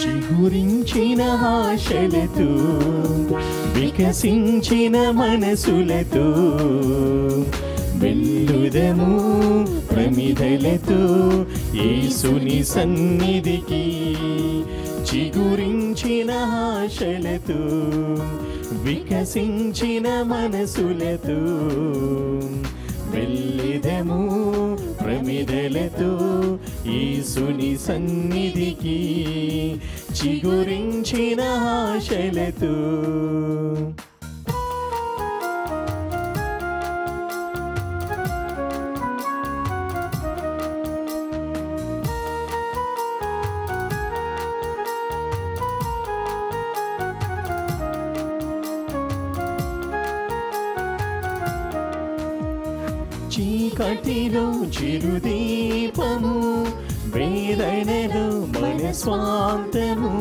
చిగురించిన ఆశలతో వికసించిన మనసులతో వెళ్ళుదము ప్రమిదలతో యేసుని సన్నిధికి. చిగురించిన ఆశలతో వికసించిన మనసులతో వెళ్ళుదము ప్రమిదలతో యేసుని సన్నిధికి. చిగురించిన ఆశలతో. చీకటిలో చిరుదీపము, వేదనలో మన స్వాంతము.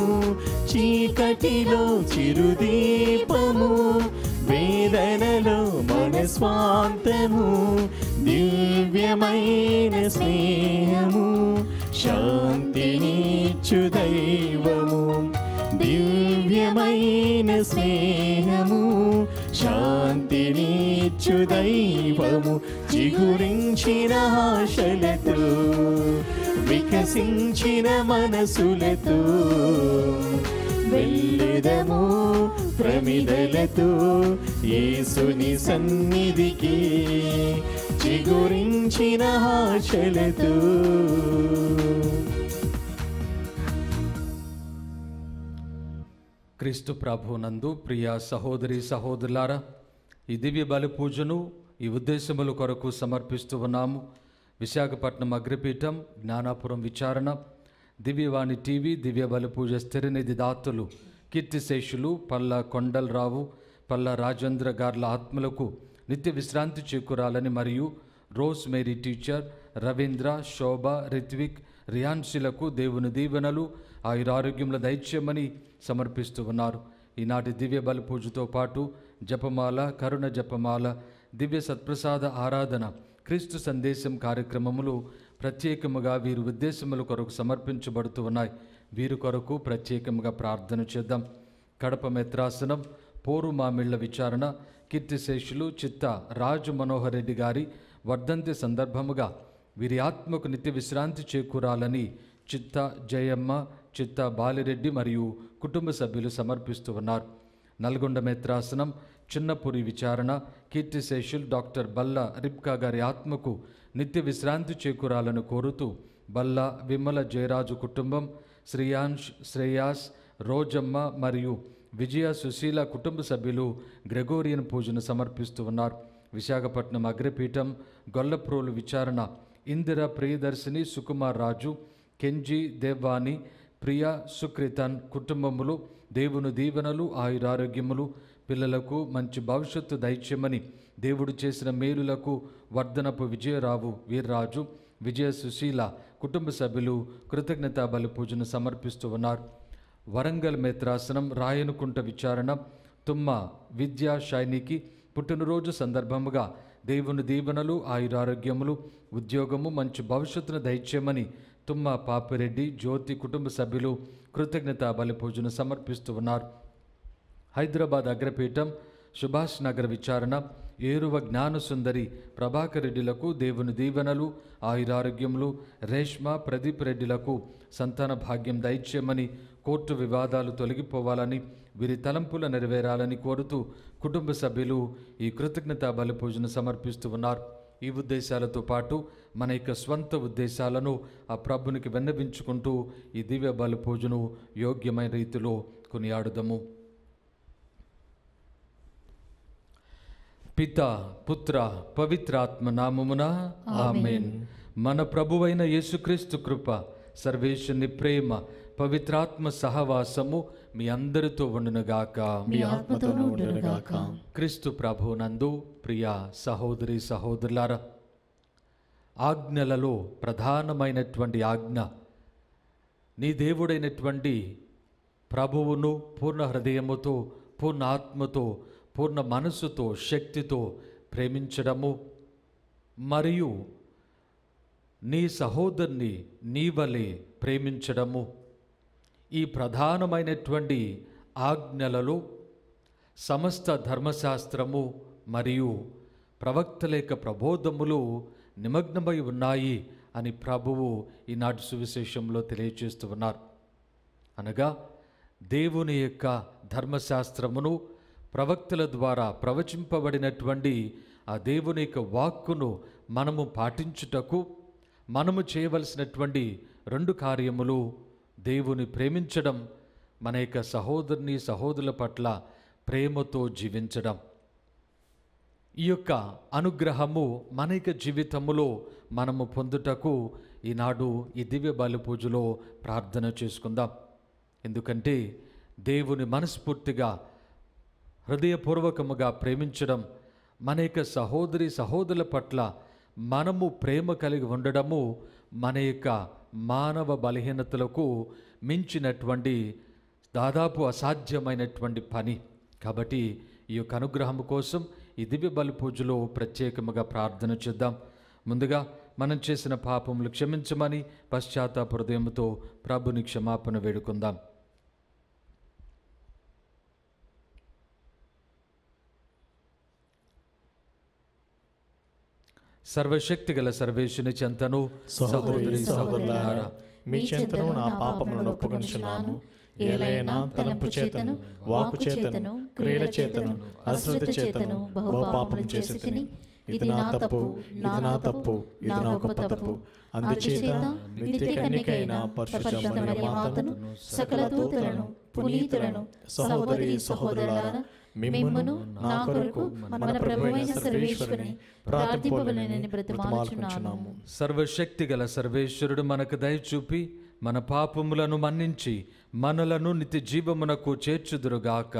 చీకటిలో చిరుదీపము, వేదనలో మన స్వాంతము. దివ్యమైన స్నేహము, శాంతినిచ్చు దైవము. దివ్యమైన స్నేహము, శాంతినిచ్చు దైవము. చిగురించిన ఆశలతో వికసించిన మనసులతో వెళ్ళుదము ప్రమిదలతో యేసుని సన్నిధికి. చిగురించిన ఆశలతో. క్రీస్తు ప్రభునందు ప్రియ సహోదరి సహోదరులారా, ఈ దివ్య బలి పూజను ఈ ఉద్దేశముల కొరకు సమర్పిస్తూ ఉన్నాము. విశాఖపట్నం అగ్రపీఠం, జ్ఞానాపురం విచారణ, దివ్యవాణి టీవీ, దివ్య బలి పూజ స్థిరనిధి దాతలు కీర్తిశేషులు పల్లా కొండలరావు, పల్లా రాజేంద్ర గార్ల ఆత్మలకు నిత్య విశ్రాంతి చేకూరాలని మరియు రోజ్ మేరీ టీచర్, రవీంద్ర, శోభ, రిత్విక్, రియాన్షిలకు దేవుని దీవెనలు ఆయురారోగ్యముల దైత్యమని సమర్పిస్తూ ఉన్నారు. ఈనాటి దివ్య బలి పూజతో పాటు జపమాల, కరుణ జపమాల, దివ్య సత్ప్రసాద ఆరాధన, క్రీస్తు సందేశం కార్యక్రమములు ప్రత్యేకముగా వీరి ఉద్దేశముల కొరకు సమర్పించబడుతూ ఉన్నాయి. వీరి కొరకు ప్రత్యేకముగా ప్రార్థన చేద్దాం. కడప మెత్రాసనం పోరు మామిళ్ల విచారణ కీర్తిశేషులు చిత్త రాజు మనోహర్ రెడ్డి గారి వర్ధంతి సందర్భముగా వీరి ఆత్మకు నిత్య విశ్రాంతి చేకూరాలని చిత్త జయమ్మ, చిత్త బాలిరెడ్డి మరియు కుటుంబ సభ్యులు సమర్పిస్తూ ఉన్నారు. నల్గొండ మెత్రాసనం చిన్నపురి విచారణ కీర్తిశేషులు డాక్టర్ బల్లా రిబ్కా గారి ఆత్మకు నిత్య విశ్రాంతి చేకూరాలను కోరుతూ బల్లా విమల జయరాజు కుటుంబం, శ్రీయాంష్, శ్రేయాస్, రోజమ్మ మరియు విజయ సుశీల కుటుంబ సభ్యులు గ్రెగోరియన్ పూజను సమర్పిస్తూ ఉన్నారు. విశాఖపట్నం అగ్రపీఠం గొల్లప్రోలు విచారణ ఇందిర, ప్రియదర్శిని, సుకుమార్ రాజు, కెంజీ, దేవ్వాని, ప్రియా, సుకృతన్ కుటుంబములు దేవుని దీవెనలు ఆయురారోగ్యములు, పిల్లలకు మంచి భవిష్యత్తు దైత్యమని దేవుడు చేసిన మేలులకు వర్ధనపు విజయరావు, వీర్రాజు, విజయ సుశీల కుటుంబ సభ్యులు కృతజ్ఞతా బలి పూజను సమర్పిస్తూ ఉన్నారు. వరంగల్ మేత్రాసనం రాయనుకుంట విచారణ తుమ్మ విద్యా షైనికి పుట్టినరోజు సందర్భముగా దేవుని దీవెనలు ఆయురారోగ్యములు, ఉద్యోగము, మంచి భవిష్యత్తును దైత్యమని తుమ్మ పాపిరెడ్డి, జ్యోతి కుటుంబ సభ్యులు కృతజ్ఞతా బలి పూజను సమర్పిస్తూ ఉన్నారు. హైదరాబాద్ అగ్రపీఠం సుభాష్ నగర్ విచారణ ఏరువ జ్ఞానసుందరి ప్రభాకర్ రెడ్డిలకు దేవుని దీవెనలు ఆయురారోగ్యములు, రేష్మ, ప్రదీప్ రెడ్డిలకు సంతాన భాగ్యం దైత్యమని, కోర్టు వివాదాలు తొలగిపోవాలని, వీరి తలంపుల నెరవేరాలని కోరుతూ కుటుంబ సభ్యులు ఈ కృతజ్ఞతా బలి పూజను సమర్పిస్తూ ఉన్నారు. ఈ ఉద్దేశాలతో పాటు మన యొక్క స్వంత ఉద్దేశాలను ఆ ప్రభునికి విన్నవించుకుంటూ ఈ దివ్య బలి పూజను యోగ్యమైన రీతిలో కొనియాడుదాము. పిత, పుత్ర, పవిత్రాత్మ నామమున ఆమేన్. మన ప్రభువైన యేసుక్రీస్తు కృప, సర్వేశ్వరుని ప్రేమ, పవిత్రాత్మ సహవాసము మీ అందరితో ఉండునుగాక. మీ ఆత్మతోనూ ఉండునుగాక. క్రీస్తు ప్రభునందు ప్రియ సహోదరి సహోదరులారా, ఆజ్ఞలలో ప్రధానమైనటువంటి ఆజ్ఞ నీ దేవుడైనటువంటి ప్రభువును పూర్ణ హృదయముతో, పూర్ణ ఆత్మతో, పూర్ణ మనస్సుతో, శక్తితో ప్రేమించడము మరియు నీ సహోదరుని నీ వలె ప్రేమించడము. ఈ ప్రధానమైనటువంటి ఆజ్ఞలలో సమస్త ధర్మశాస్త్రము మరియు ప్రవక్తల యొక్క ప్రబోధములు నిమగ్నమై ఉన్నాయి అని ప్రభువు ఈనాటి సువిశేషంలో తెలియజేస్తూ ఉన్నారు. అనగా దేవుని యొక్క ధర్మశాస్త్రమును ప్రవక్తల ద్వారా ప్రవచింపబడినటువంటి ఆ దేవుని యొక్క వాక్కును మనము పాటించుటకు మనము చేయవలసినటువంటి 2 కార్యములు: దేవుని ప్రేమించడం, మన యొక్క సహోదరుల పట్ల ప్రేమతో జీవించడం. ఈ యొక్క అనుగ్రహము మన యొక్క జీవితములో మనము పొందుటకు ఈనాడు ఈ దివ్య బలి పూజలో ప్రార్థన చేసుకుందాం. ఎందుకంటే దేవుని మనస్ఫూర్తిగా హృదయపూర్వకముగా ప్రేమించడం, మన యొక్క సహోదరుల పట్ల మనము ప్రేమ కలిగి ఉండడము మన యొక్క మానవ బలహీనతలకు మించినటువంటి దాదాపు అసాధ్యమైనటువంటి పని. కాబట్టి ఈ యొక్క అనుగ్రహం కోసం ఈ దివ్య బలి పూజలో ప్రత్యేకముగా ప్రార్థన చేద్దాం. ముందుగా మనం చేసిన పాపములు క్షమించమని పశ్చాత్తాప హృదయంతో ప్రభుని క్షమాపణ వేడుకుందాం. సర్వశక్తి గల సర్వేశ్వరుని చెంతను సహోదరి సహోదరులారా, మీ చెంతను నా పాపములను ఒప్పుకొనుచున్నాను. ఏలైనా తలంపు చేతను, వాక్కు చేతను, క్రియల చేతను, అశ్రద్ధ చేతను బహు పాపం చేసి తిని, ఇది నా తప్పు, ఇది నా తప్పు, ఇది నా గొప్ప తప్పు. అందుచేత నిత్య కన్యకైన పరిశుద్ధ మరియ మాతను, సకల దూతలను, పునీతులను, సహోదరి సహోదరులారా, మిమ్మును నా కొరకు మన ప్రభువైన సర్వేశ్వరుని ప్రార్థింపవలెనని బ్రతిమాలుచున్నాము. సర్వశక్తి గల సర్వేశ్వరుడు మనకు దయ చూపి మన పాపములను మన్నించి మనలను నిత్య జీవమునకు చేర్చుదురుగాక.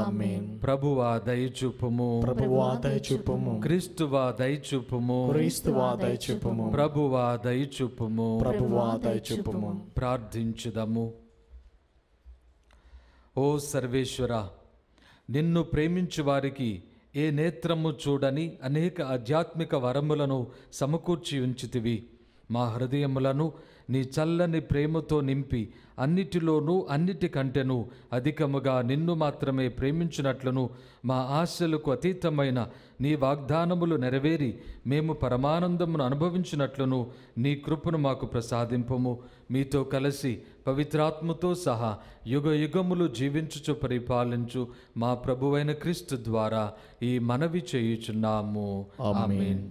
ఆమేన్. ప్రభువా దయచూపుము, ప్రభువా దయచూపుము, క్రీస్తువా దయచూపుము, క్రీస్తువా దయచూపుము, ప్రభువా దయచూపుము, ప్రభువా దయచూపుము. ప్రార్థించుదము. ఓ సర్వేశ్వర, నిన్ను ప్రేమించు వారికి ఏ నేత్రము చూడని అనేక ఆధ్యాత్మిక వరములను సమకూర్చి ఉంచితివి. మా హృదయములను నీ చల్లని ప్రేమతో నింపి అన్నిటిలోనూ అన్నిటికంటేనూ అధికముగా నిన్ను మాత్రమే ప్రేమించినట్లును మా ఆశలకు అతీతమైన నీ వాగ్దానములు నెరవేరి మేము పరమానందమును అనుభవించినట్లును నీ కృపను మాకు ప్రసాదింపుము. మీతో కలిసి పవిత్రాత్మతో సహా యుగ యుగములు జీవించుచు పరిపాలించు మా ప్రభువైన క్రీస్తు ద్వారా ఈ మనవి చేయుచున్నాము. ఆమేన్.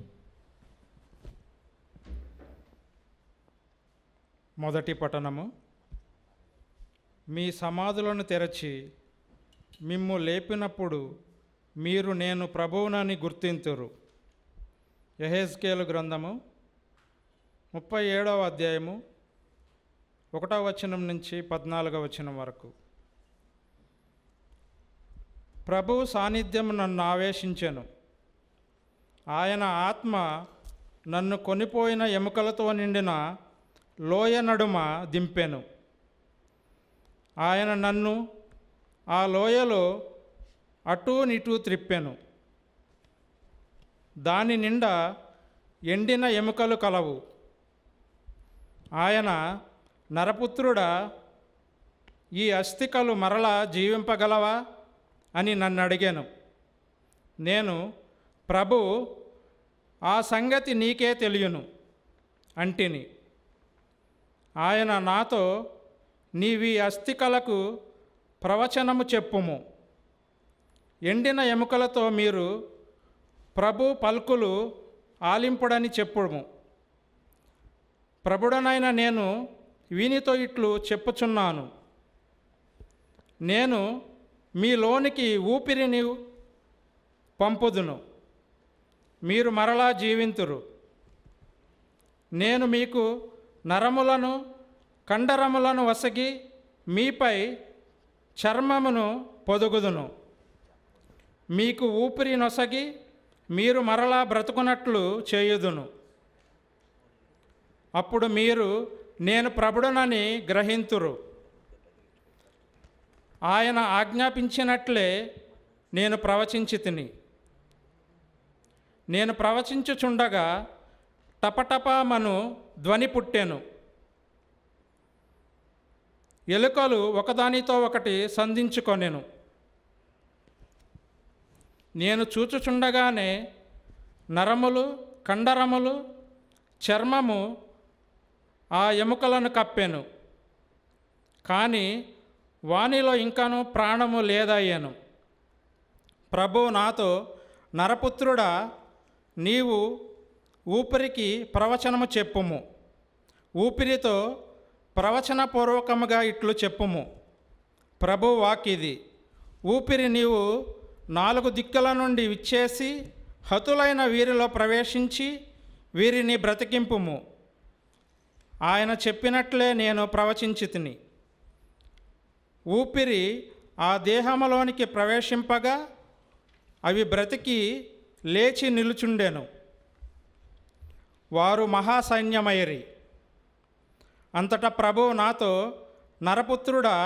మొదటి పఠనము. మీ సమాధులను తెరచి మిమ్ము లేపినప్పుడు మీరు నేను ప్రభువునని గుర్తింతురు. యెహెజ్కేలు గ్రంథము 37వ అధ్యాయము 1వ వచనం నుంచి 14వ వచనం వరకు. ప్రభువు సాన్నిధ్యం నన్ను ఆవేశించెను. ఆయన ఆత్మ నన్ను కొనిపోయిన ఎముకలతో నిండిన లోయ నడుమ దింపెను. ఆయన నన్ను ఆ లోయలో అటూ నిటూ త్రిప్పెను. దాని నిండా ఎండిన ఎముకలు కలవు. ఆయన, నరపుత్రుడా, ఈ అస్థికలు మరలా జీవింపగలవా అని నన్ను అడిగాను. నేను, ప్రభు, ఆ సంగతి నీకే తెలియను అంటిని. ఆయన నాతో, నీవీ అస్థికలకు ప్రవచనము చెప్పుము. ఎండిన ఎముకలతో మీరు ప్రభు పలుకులు ఆలింపుడని చెప్పుము. ప్రభుడనైన నేను వీనితో ఇట్లు చెప్పుచున్నాను. నేను మీలోనికి ఊపిరిని పంపుదును, మీరు మరలా జీవింతురు. నేను మీకు నరములను కండరములను వసగి మీపై చర్మమును పొదుగుదును. మీకు ఊపిరి నొసగి మీరు మరలా బ్రతుకున్నట్లు చేయుదును. అప్పుడు మీరు నేను ప్రభుడనని గ్రహింతురు. ఆయన ఆజ్ఞాపించినట్లే నేను ప్రవచించి తిని. నేను ప్రవచించుచుండగా టపటపమను ధ్వని పుట్టెను. ఎలుకలు ఒకదానితో ఒకటి సంధించుకొనెను. నేను చూచుచుండగానే నరములు, కండరములు, చర్మము ఆ ఎముకలను కప్పెను. కానీ వానిలో ఇంకనూ ప్రాణము లేదయ్యాను. ప్రభువు నాతో, నరపుత్రుడా, నీవు ఊపిరికి ప్రవచనము చెప్పుము. ఊపిరితో ప్రవచనపూర్వకముగా ఇట్లు చెప్పుము. ప్రభు వాక్కిది. ఊపిరి, నీవు 4 దిక్కుల నుండి విచ్చేసి హతులైన వీరిలో ప్రవేశించి వీరిని బ్రతికింపుము. ఆయన చెప్పినట్లే నేను ప్రవచించితిని. ఊపిరి ఆ దేహములోనికి ప్రవేశింపగా అవి బ్రతికి లేచి నిలుచుండెను. వారు మహాసైన్యమైరి. అంతటా ప్రభువు నాతో, నరపుత్రుడా,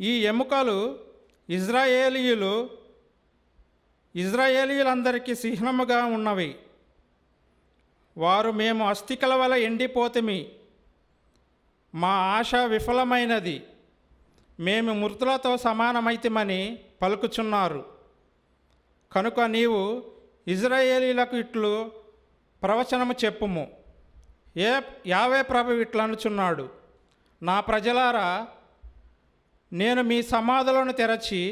ఈ ఎముకలు ఇజ్రాయేలీయులందరికీ చిహ్నముగా ఉన్నవి. వారు, మేము అస్థికల వలె ఎండిపోతిమి, మా ఆశ విఫలమైనది, మేము మృతులతో సమానమైతిమని పలుకుచున్నారు. కనుక నీవు ఇజ్రాయేలీలకు ఇట్లు ప్రవచనము చెప్పుము. యావే ప్రభు ఇట్లనుచున్నాడు, నా ప్రజలారా, నేను మీ సమాధులను తెరచి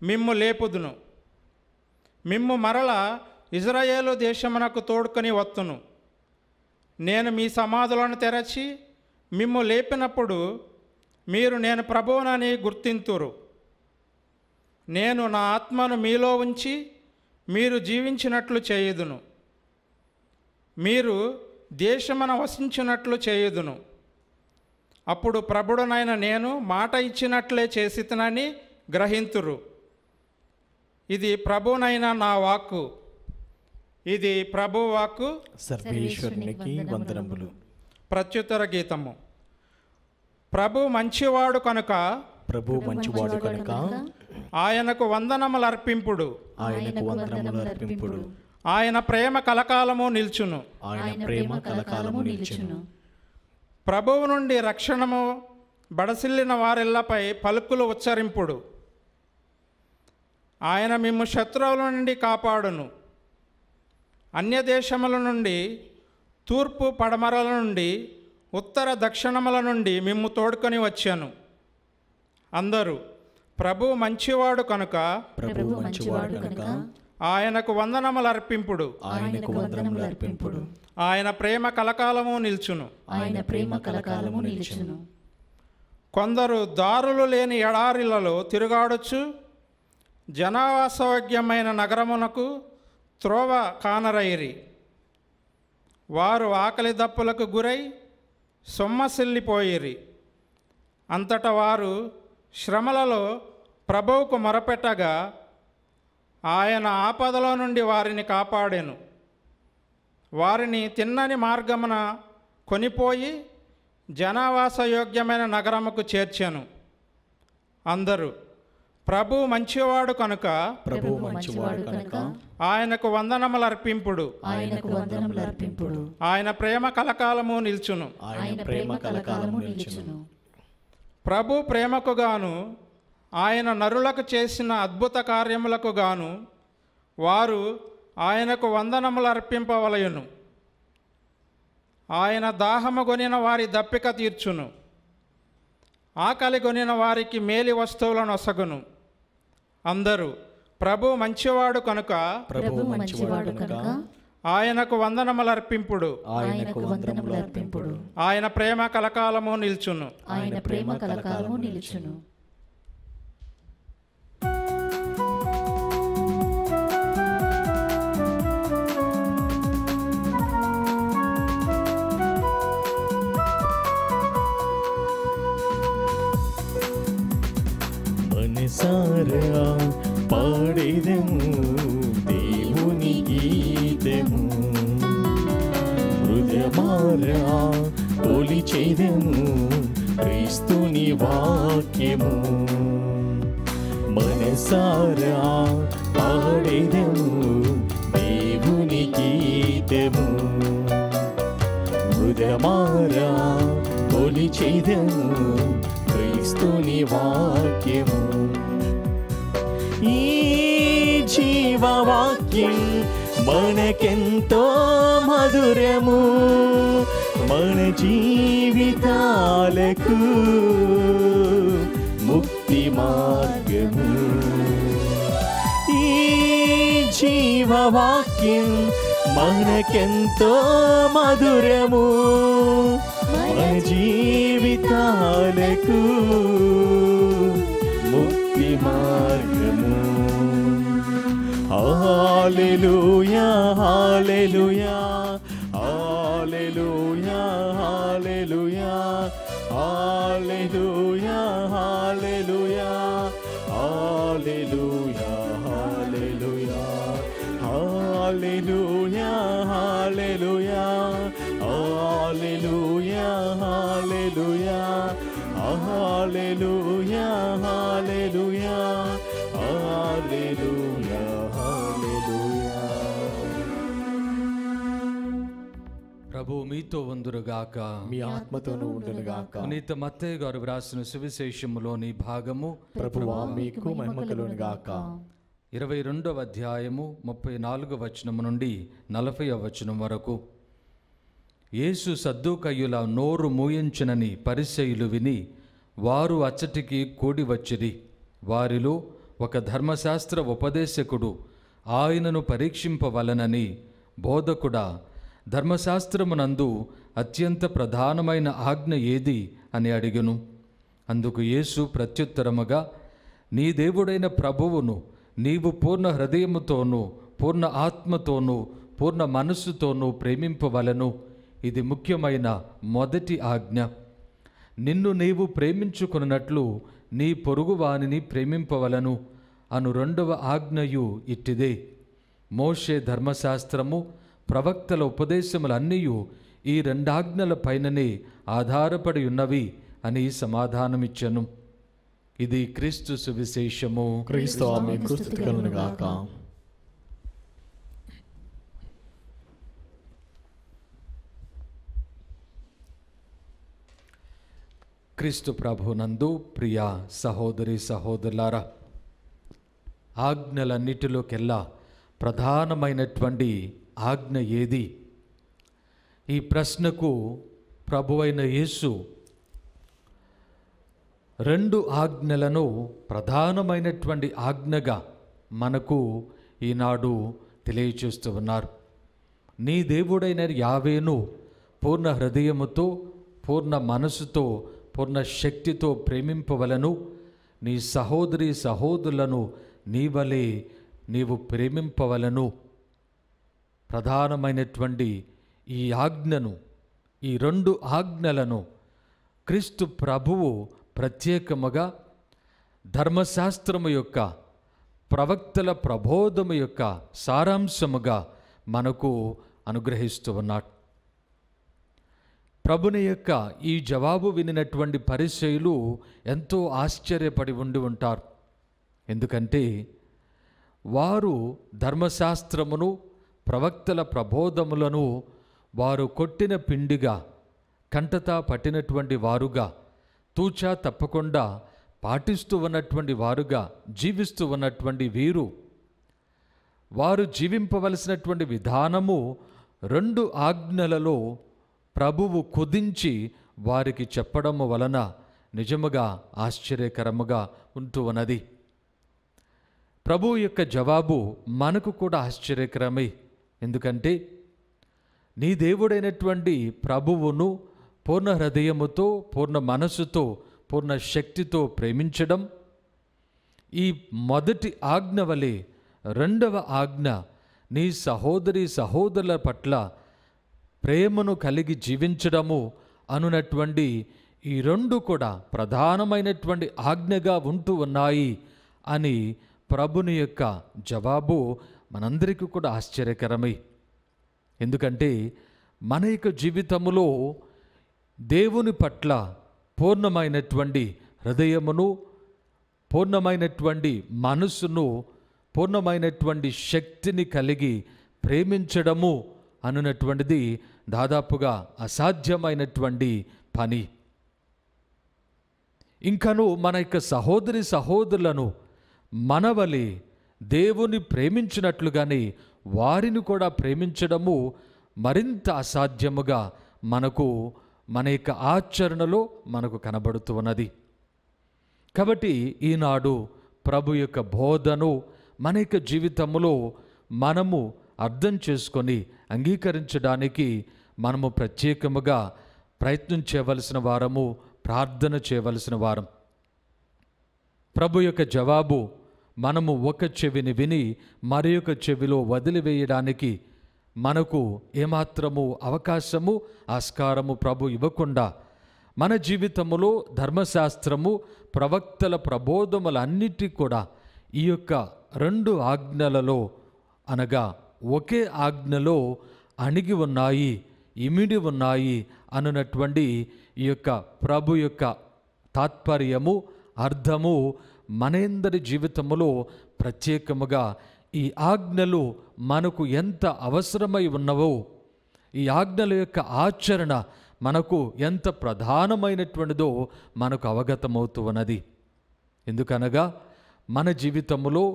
మిమ్ము లేపుదును. మిమ్ము మరల ఇజ్రాయేలు దేశమునకు తోడుకొని వత్తును. నేను మీ సమాధులను తెరచి మిమ్ము లేపినప్పుడు మీరు నేను ప్రభువునని గుర్తింతురు. నేను నా ఆత్మను మీలో ఉంచి మీరు జీవించినట్లు చేయుదును. మీరు దేశమున వసించినట్లు చేయుదును. అప్పుడు ప్రభుడునైన నేను మాట ఇచ్చినట్లే చేసితనని గ్రహింతురు. ఇది ప్రభునైన నా వాక్కు. ఇది ప్రభు వాక్కు. సర్వేశ్వరునికి వందనములు. ప్రత్యుత్తర గీతము. ప్రభు మంచివాడు కనుక ఆయనకు వందనములు అర్పింపుడు. ఆయన ప్రేమ కలకాలము నిల్చును. ప్రభువు నుండి రక్షణము బడసిల్లిన వారెల్లపై పలుకులు ఉచ్చరింపుడు. ఆయన మిమ్ము శత్రువుల నుండి కాపాడును. అన్యదేశముల నుండి, తూర్పు పడమరల నుండి, ఉత్తర దక్షిణముల నుండి మిమ్ము తోడుకొని వచ్చాను. అందరూ ప్రభువు మంచివాడు కనుక ఆయనకు వందనములు అర్పింపుడు. ఆయన ప్రేమ కలకాలము నిల్చును. కొందరు దారులు లేని ఎడారిలలో తిరుగాడొచ్చు జనావాసయోగ్యమైన నగరమునకు త్రోవ కానరైరి. వారు ఆకలి దప్పులకు గురై సొమ్మసిల్లిపోయిరి. అంతటా వారు శ్రమలలో ప్రభువుకు మొరపెట్టగా ఆయన ఆపదలో నుండి వారిని కాపాడెను. వారిని తిన్నని మార్గమున కొనిపోయి జనావాసయోగ్యమైన నగరముకు చేర్చెను. అందరూ ప్రభువు మంచివాడు కనుక ఆయనకు వందనములు అర్పింపుడు. ఆయన ప్రేమ కలకాలము నిల్చును. ప్రభు ప్రేమకు గాను ఆయన నరులకు చేసిన అద్భుత కార్యములకు గాను వారు ఆయనకు వందనములు అర్పింపవలయును. ఆయన దాహము గొనిన వారి దప్పిక తీర్చును. ఆకలి గొనిన వారికి మేలి వస్తువులను ఒసగును. అందరూ ప్రభు మంచివాడు కనుక ఆయనకు వందనములు అర్పింపుడు. ఆయన ప్రేమ కలకాలము నిల్చును. మనసారా పాడేదెము దేవుని గీతము, హృదయమారా కొలిచేదెము క్రీస్తుని వాక్యము. మనసారా పాడేదెము దేవుని గీతము, హృదయమారా కొలిచేదెము వాక్యము, ఈ జీవవాక్యం మనకెంతో మధురము, మన జీవితాలకు ముక్తి మార్గము. ఈ జీవవాక్యం మనకెంతో మధురము, మన జీవితాలకు ముక్తి మార్గము. హల్లెలూయా హల్లెలూయా హల్లెలూయా హల్లెలూయా హల్లెలూయా హల్లెలూయా హల్లెలూయా హల్లెలూయా హల్లెలూయా హల్లెలూయా హల్లెలూయా హల్లెలూయా హల్లెలూయా హల్లెలూయా హల్లెలూయా హల్లెలూయా. ప్రభు మీతో ఉందురుగాక, మీ ఆత్మతోనూ ఉండునుగాక. పునీత మత్తయి గారు వ్రాసిన సువిశేషములోని భాగము. ప్రభువా మీకు మహిమ కలుగునుగాక. 22వ అధ్యాయము 34వ వచనము నుండి 40వ వచనం వరకు. యేసు సద్దూకయ్యుల నోరు మూయించునని పరిసయ్యులు విని వారు అచ్చటికి కూడి వచ్చిరి. వారిలో ఒక ధర్మశాస్త్ర ఉపదేశకుడు ఆయనను పరీక్షింపవలనని, బోధకుడా, ధర్మశాస్త్రమునందు అత్యంత ప్రధానమైన ఆజ్ఞ ఏది అని అడిగెను. అందుకు యేసు ప్రత్యుత్తరముగా, నీ దేవుడైన ప్రభువును నీవు పూర్ణ హృదయముతోనూ పూర్ణ ఆత్మతోనూ పూర్ణ మనస్సుతోనూ ప్రేమింపవలను. ఇది ముఖ్యమైన మొదటి ఆజ్ఞ. నిన్ను నీవు ప్రేమించుకున్నట్లు నీ పొరుగువానిని ప్రేమింపవలను అను రెండవ ఆజ్ఞయు ఇట్టిదే. మోషే ధర్మశాస్త్రము ప్రవక్తల ఉపదేశములన్నీయు ఈ రెండాజ్ఞల పైననే ఆధారపడి ఉన్నవి అని సమాధానమిచ్చెను. ఇది క్రీస్తు సువిశేషము. క్రీస్తు మీకు స్తుతి కలుగునుగాక. క్రీస్తు ప్రభునందు ప్రియ సహోదరి సహోదరులారా, ఆజ్ఞలన్నిటిలోకెల్లా ప్రధానమైనటువంటి ఆజ్ఞ ఏది? ఈ ప్రశ్నకు ప్రభువైన యేసు 2 ఆజ్ఞలను ప్రధానమైనటువంటి ఆజ్ఞగా మనకు ఈనాడు తెలియచేస్తూ ఉన్నారు. నీ దేవుడైన యావేను పూర్ణ హృదయముతో, పూర్ణ మనసుతో, పూర్ణ శక్తితో ప్రేమింపవలను. నీ సహోదరి సహోదరులను నీవలే నీవు ప్రేమింపవలను. ప్రధానమైనటువంటి ఈ ఆజ్ఞను, ఈ 2 ఆజ్ఞలను క్రీస్తు ప్రభువు ప్రత్యేకముగా ధర్మశాస్త్రము యొక్క, ప్రవక్తల ప్రబోధము యొక్క సారాంశముగా మనకు అనుగ్రహిస్తూ ఉన్నాడు. ప్రభుని యొక్క ఈ జవాబు వినినటువంటి పరిసయ్యులు ఎంతో ఆశ్చర్యపడి ఉంటారు. ఎందుకంటే వారు ధర్మశాస్త్రమును, ప్రవక్తల ప్రబోధములను వారు కొట్టిన పిండిగా, కంటతా పట్టినటువంటి వారుగా, తూచా తప్పకుండా పాటిస్తూ ఉన్నటువంటి వారుగా జీవిస్తూ ఉన్నటువంటి వీరు, వారు జీవింపవలసినటువంటి విధానము 2 ఆజ్ఞలలో ప్రభువు కుదించి వారికి చెప్పడము వలన నిజముగా ఆశ్చర్యకరముగా ఉంటూ ఉన్నది. ప్రభు యొక్క జవాబు మనకు కూడా ఆశ్చర్యకరమే. ఎందుకంటే నీ దేవుడైనటువంటి ప్రభువును పూర్ణ హృదయముతో, పూర్ణ మనస్సుతో, పూర్ణ శక్తితో ప్రేమించడం ఈ మొదటి ఆజ్ఞ వలె, 2వ ఆజ్ఞ నీ సహోదరి సహోదరుల పట్ల ప్రేమను కలిగి జీవించడము అనునటువంటి ఈ 2 కూడా ప్రధానమైనటువంటి ఆజ్ఞగా ఉంటూ ఉన్నాయి అని ప్రభుని యొక్క జవాబు మనందరికీ కూడా ఆశ్చర్యకరమే. ఎందుకంటే మన యొక్క జీవితములో దేవుని పట్ల పూర్ణమైనటువంటి హృదయమును, పూర్ణమైనటువంటి మనస్సును, పూర్ణమైనటువంటి శక్తిని కలిగి ప్రేమించడము అనునటువంటిది దాదాపుగా అసాధ్యమైనటువంటి పని. ఇంకను మన యొక్క సహోదరి సహోదరులను మనవలి దేవుని ప్రేమించినట్లుగానే వారిని కూడా ప్రేమించడము మరింత అసాధ్యముగా మనకు మన యొక్క ఆచరణలో మనకు కనబడుతూ ఉన్నది. కాబట్టి ఈనాడు ప్రభు యొక్క బోధను మన యొక్క జీవితంలో మనము అర్థం చేసుకొని అంగీకరించడానికి మనము ప్రత్యేకముగా ప్రయత్నం చేయవలసిన వారము, ప్రార్థన చేయవలసిన వారం. ప్రభు యొక్క జవాబు మనము ఒక చెవిని విని మరి ఒక చెవిలో వదిలివేయడానికి మనకు ఏమాత్రము అవకాశము, ఆస్కారము ప్రభు ఇవ్వకుండా మన జీవితములో ధర్మశాస్త్రము, ప్రవక్తల ప్రబోధములన్నిటి కూడా ఈ యొక్క 2 ఆజ్ఞలలో అనగా ఒకే ఆజ్ఞలో అణిగి ఉన్నాయి, ఇమిడి ఉన్నాయి అన్నటువంటి ఈ యొక్క ప్రభు యొక్క తాత్పర్యము, అర్థము మనందరి జీవితములో ప్రత్యేకముగా ఈ ఆజ్ఞలు మనకు ఎంత అవసరమై ఉన్నవో, ఈ ఆజ్ఞల యొక్క ఆచరణ మనకు ఎంత ప్రధానమైనటువంటిదో మనకు అవగతమవుతూ ఉన్నది. ఎందుకనగా మన జీవితములో,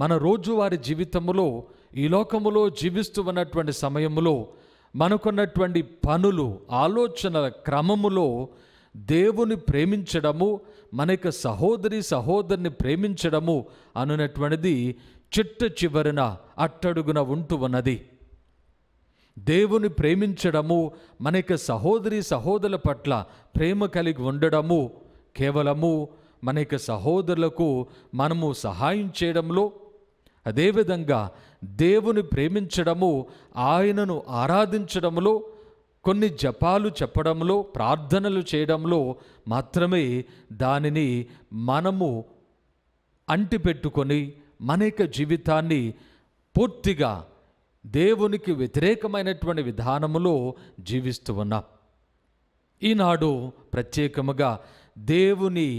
మన రోజువారి జీవితములో, ఈ లోకములో జీవిస్తూ ఉన్నటువంటి సమయములో మనకున్నటువంటి పనులు, ఆలోచనల క్రమములో దేవుని ప్రేమించడము, మన యొక్క సహోదరి సహోదరుని ప్రేమించడము అనునటువంటిది చిట్ట చివరన అట్టడుగున ఉంటూ ఉన్నది. దేవుని ప్రేమించడము, మన యొక్క సహోదరి సహోదరుల పట్ల ప్రేమ కలిగి ఉండడము కేవలము మన యొక్క సహోదరులకు మనము సహాయం చేయడంలో, అదేవిధంగా దేవుని ప్రేమించడము, ఆయనను ఆరాధించడంలో, కొన్ని జపాలు చెప్పడంలో, ప్రార్థనలు చేయడంలో మాత్రమే దానిని మనము అంటిపెట్టుకొని మన యొక్క జీవితాన్ని పూర్తిగా దేవునికి వ్యతిరేకమైనటువంటి విధానములో జీవిస్తూ ఉన్నాం. ఈనాడు ప్రత్యేకముగా దేవుని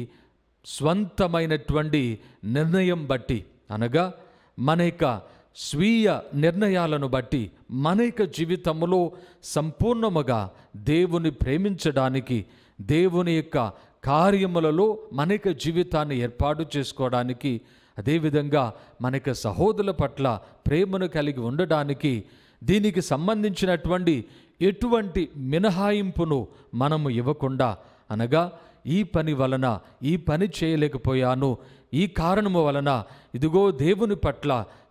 స్వంతమైనటువంటి నిర్ణయం బట్టి, అనగా మన యొక్క స్వీయ నిర్ణయాలను బట్టి మన యొక్క జీవితంలో సంపూర్ణముగా దేవుని ప్రేమించడానికి, దేవుని యొక్క కార్యములలో మన యొక్క జీవితాన్ని ఏర్పాటు చేసుకోవడానికి, అదేవిధంగా మన యొక్క సహోదరుల పట్ల ప్రేమను కలిగి ఉండడానికి దీనికి సంబంధించినటువంటి ఎటువంటి మినహాయింపును మనము ఇవ్వకుండా, అనగా ఈ పని వలన ఈ పని చేయలేకపోయాను, ఈ కారణము వలన ఇదిగో దేవుని పట్ల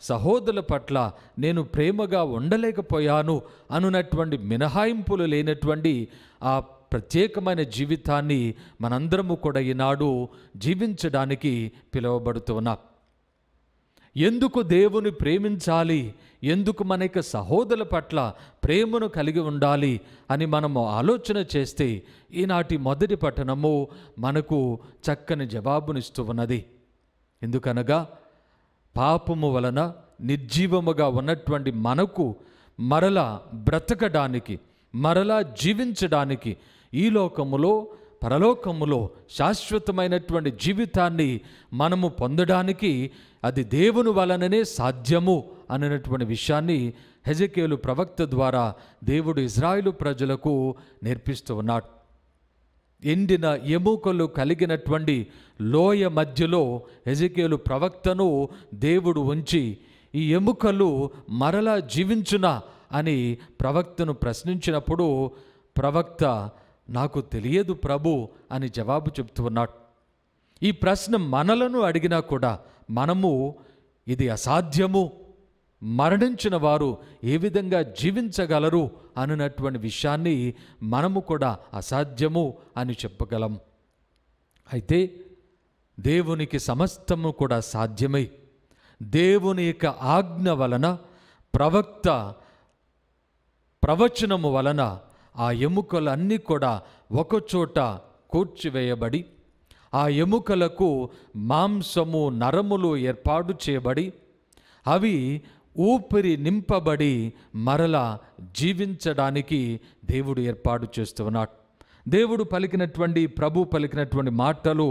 సహోదరుల పట్ల నేను ప్రేమగా ఉండలేకపోయాను అనున్నటువంటి మినహాయింపులు లేనటువంటి ఆ ప్రత్యేకమైన జీవితాన్ని మనందరము కూడా ఈనాడు జీవించడానికి పిలువబడుతున్నాం. ఎందుకు దేవుని ప్రేమించాలి, ఎందుకు మన యొక్క సహోదరుల పట్ల ప్రేమను కలిగి ఉండాలి అని మనము ఆలోచన చేస్తే ఈనాటి మొదటి పట్టణము మనకు చక్కని జవాబునిస్తూ ఉన్నది. ఎందుకనగా పాపము వలన నిర్జీవముగా ఉన్నటువంటి మనకు మరలా బ్రతకడానికి, మరలా జీవించడానికి, ఈ లోకములో పరలోకములో శాశ్వతమైనటువంటి జీవితాన్ని మనము పొందడానికి అది దేవుని వలననే సాధ్యము అనేటువంటి విషయాన్ని హెజెకేలు ప్రవక్త ద్వారా దేవుడు ఇజ్రాయేలు ప్రజలకు నేర్పిస్తూ ఉన్నాడు. ఎండిన ఎముకలు కలిగినటువంటి లోయ మధ్యలో హెజెకేలు ప్రవక్తను దేవుడు ఉంచి, ఈ ఎముకలు మరలా జీవించునా అని ప్రవక్తను ప్రశ్నించినప్పుడు ప్రవక్త నాకు తెలియదు ప్రభు అని జవాబు చెప్తూ ఉన్నాడు. ఈ ప్రశ్న మనలను అడిగినా కూడా మనము ఇది అసాధ్యము, మరణించిన వారు ఏ విధంగా జీవించగలరు అన్నటువంటి విషయాన్ని మనము కూడా అసాధ్యము అని చెప్పగలం. అయితే దేవునికి సమస్తము కూడా సాధ్యమై దేవుని యొక్క ఆజ్ఞ వలన, ప్రవక్త ప్రవచనము వలన ఆ ఎముకలన్నీ కూడా ఒకచోట కూర్చివేయబడి, ఆ ఎముకలకు మాంసము నరములు ఏర్పాటు చేయబడి, అవి ఊపిరి నింపబడి మరలా జీవించడానికి దేవుడు ఏర్పాటు చేస్తున్నాడు. దేవుడు పలికినటువంటి, ప్రభు పలికినటువంటి మాటలు